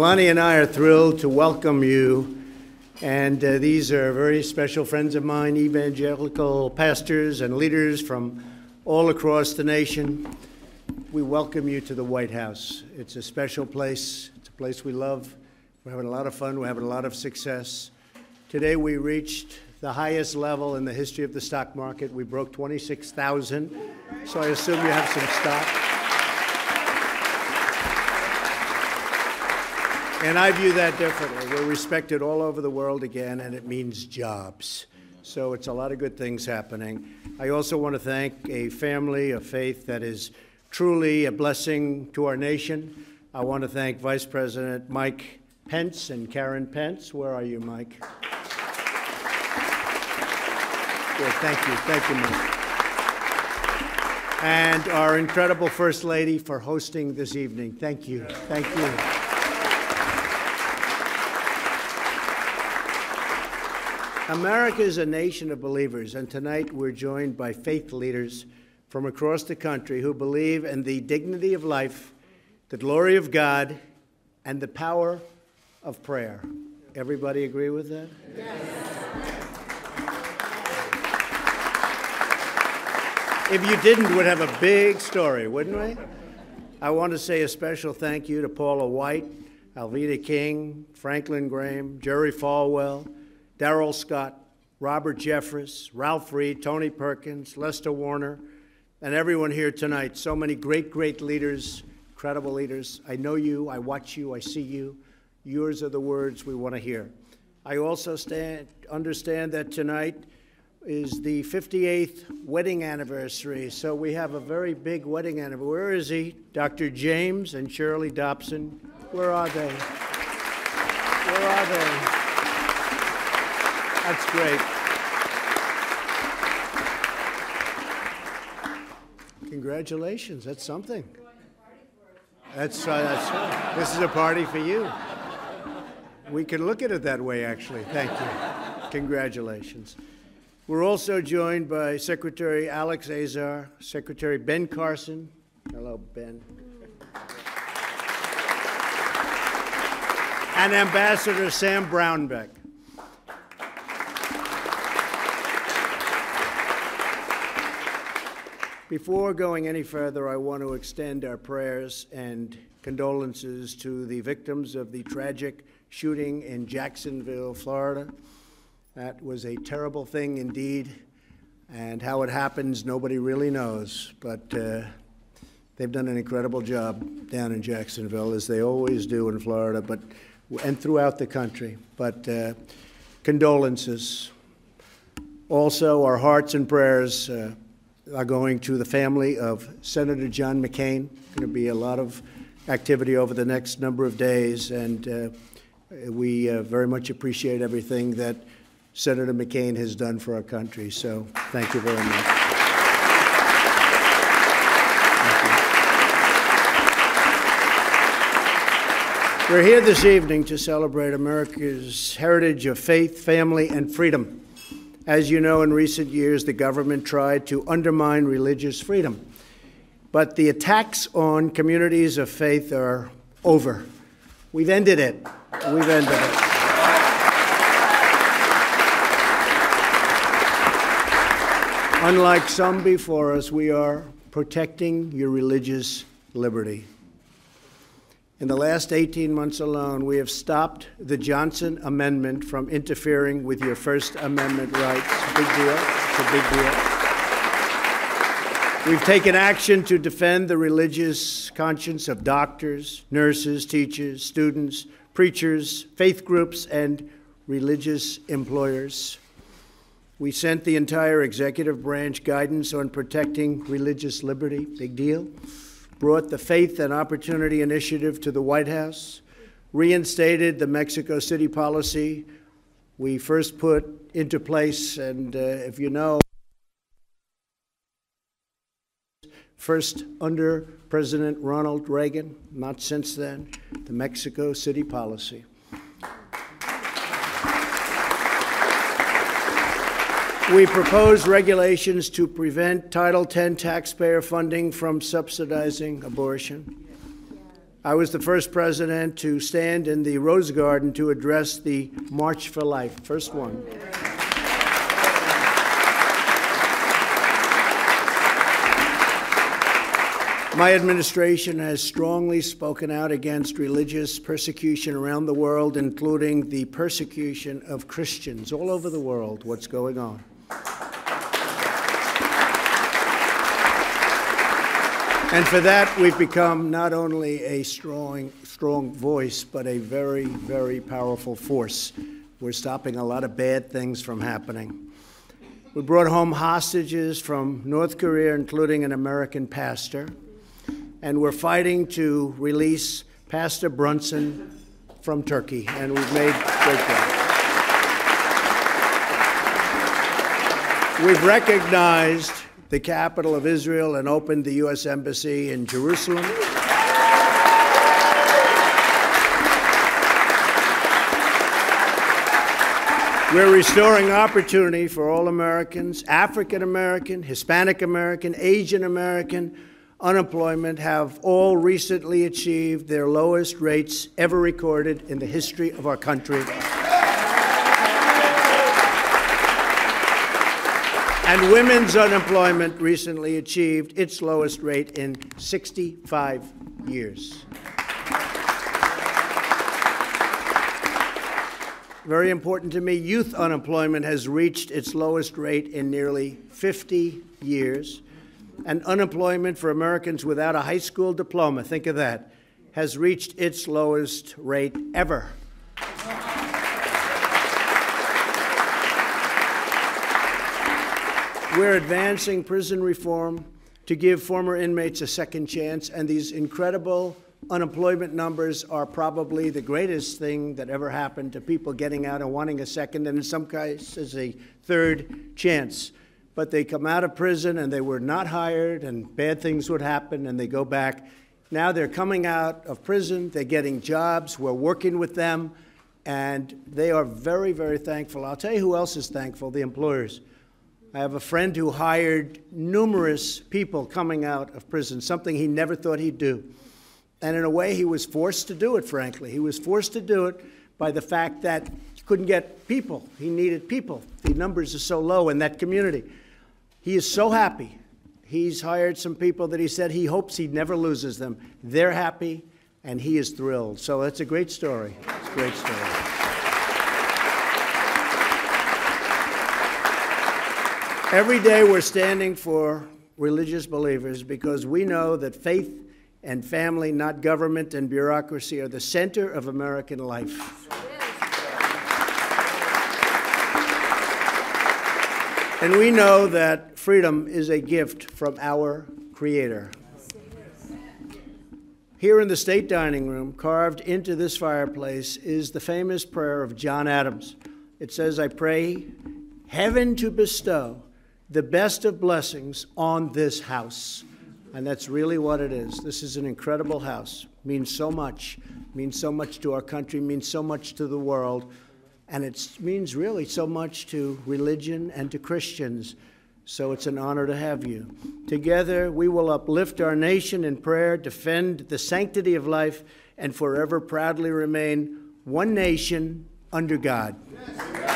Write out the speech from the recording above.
Melania and I are thrilled to welcome you, and these are very special friends of mine, evangelical pastors and leaders from all across the nation. We welcome you to the White House. It's a special place. It's a place we love. We're having a lot of fun. We're having a lot of success. Today we reached the highest level in the history of the stock market. We broke 26,000, so I assume you have some stock. And I view that differently. We're respected all over the world again, and it means jobs. So it's a lot of good things happening. I also want to thank a family of faith that is truly a blessing to our nation. I want to thank Vice President Mike Pence and Karen Pence. Where are you, Mike? Good, thank you. Thank you, Mike. And our incredible First Lady for hosting this evening. Thank you. Thank you. America is a nation of believers, and tonight we're joined by faith leaders from across the country who believe in the dignity of life, the glory of God, and the power of prayer. Everybody agree with that? Yes. If you didn't, we'd have a big story, wouldn't we? I want to say a special thank you to Paula White, Alveda King, Franklin Graham, Jerry Falwell, Darrell Scott, Robert Jeffress, Ralph Reed, Tony Perkins, Lester Warner, and everyone here tonight. So many great leaders, incredible leaders. I know you, I watch you, I see you. Yours are the words we want to hear. I also understand that tonight is the 58th wedding anniversary, so we have a very big wedding anniversary. Where is he? Dr. James and Shirley Dobson. Where are they? Where are they? That's great. Congratulations, that's something. That's this is a party for you. We can look at it that way, actually. Thank you. Congratulations. We're also joined by Secretary Alex Azar, Secretary Ben Carson. Hello, Ben. And Ambassador Sam Brownback. Before going any further, I want to extend our prayers and condolences to the victims of the tragic shooting in Jacksonville, Florida. That was a terrible thing indeed, and how it happens, nobody really knows. But they've done an incredible job down in Jacksonville, as they always do in Florida, and throughout the country. But condolences. Also, our hearts and prayers are going to the family of Senator John McCain. Going to be a lot of activity over the next number of days, and we very much appreciate everything that Senator McCain has done for our country. So thank you very much. We're here this evening to celebrate America's heritage of faith, family, and freedom. As you know, in recent years, the government tried to undermine religious freedom. But the attacks on communities of faith are over. We've ended it. We've ended it. Unlike some before us, we are protecting your religious liberty. In the last 18 months alone, we have stopped the Johnson Amendment from interfering with your First Amendment rights. Big deal. It's a big deal. We've taken action to defend the religious conscience of doctors, nurses, teachers, students, preachers, faith groups, and religious employers. We sent the entire executive branch guidance on protecting religious liberty. Big deal. Brought the Faith and Opportunity Initiative to the White House, reinstated the Mexico City policy we first put into place, and if you know, first under President Ronald Reagan, not since then, the Mexico City policy. We propose regulations to prevent Title X taxpayer funding from subsidizing abortion. I was the first president to stand in the Rose Garden to address the March for Life, first one. My administration has strongly spoken out against religious persecution around the world, including the persecution of Christians all over the world. What's going on? And for that, we've become not only a strong voice, but a very, very powerful force. We're stopping a lot of bad things from happening. We brought home hostages from North Korea, including an American pastor. And we're fighting to release Pastor Brunson from Turkey, and we've made great progress. We've recognized the capital of Israel and opened the U.S. Embassy in Jerusalem. We're restoring opportunity for all Americans, African American, Hispanic American, Asian American. Unemployment have all recently achieved their lowest rates ever recorded in the history of our country. And women's unemployment recently achieved its lowest rate in 65 years. Very important to me, youth unemployment has reached its lowest rate in nearly 50 years. And unemployment for Americans without a high school diploma, think of that, has reached its lowest rate ever. We're advancing prison reform to give former inmates a second chance, and these incredible unemployment numbers are probably the greatest thing that ever happened to people getting out and wanting a second, and in some cases a third chance. But they come out of prison and they were not hired and bad things would happen and they go back. Now they're coming out of prison, they're getting jobs, we're working with them, and they are very, very thankful. I'll tell you who else is thankful, the employers. I have a friend who hired numerous people coming out of prison, something he never thought he'd do. And in a way, he was forced to do it, frankly. He was forced to do it by the fact that he couldn't get people. He needed people. The numbers are so low in that community. He is so happy. He's hired some people that he said he hopes he never loses them. They're happy, and he is thrilled. So that's a great story. It's a great story. Every day we're standing for religious believers because we know that faith and family, not government and bureaucracy, are the center of American life. And we know that freedom is a gift from our Creator. Here in the state dining room, carved into this fireplace, is the famous prayer of John Adams. It says, "I pray heaven to bestow the best of blessings on this house." And that's really what it is. This is an incredible house. It means so much to our country, means so much to the world. And it means really so much to religion and to Christians. So it's an honor to have you. Together, we will uplift our nation in prayer, defend the sanctity of life, and forever proudly remain one nation under God. Yes.